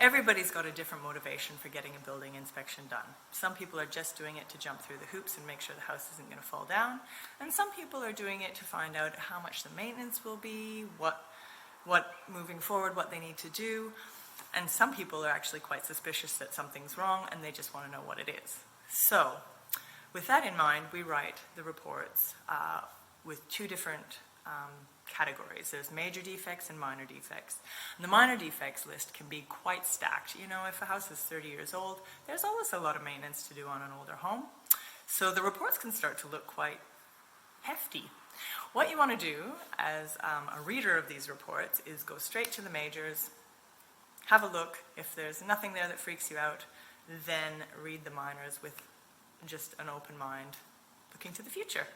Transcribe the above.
Everybody's got a different motivation for getting a building inspection done. Some people are just doing it to jump through the hoops and make sure the house isn't going to fall down. And some people are doing it to find out how much the maintenance will be, what moving forward, what they need to do. And some people are actually quite suspicious that something's wrong and they just want to know what it is. So, with that in mind, we write the reports with two different categories. There's major defects and minor defects. And the minor defects list can be quite stacked. You know, if a house is 30 years old, there's always a lot of maintenance to do on an older home. So the reports can start to look quite hefty. What you want to do as a reader of these reports is go straight to the majors, have a look. If there's nothing there that freaks you out, then read the minors with just an open mind, looking to the future.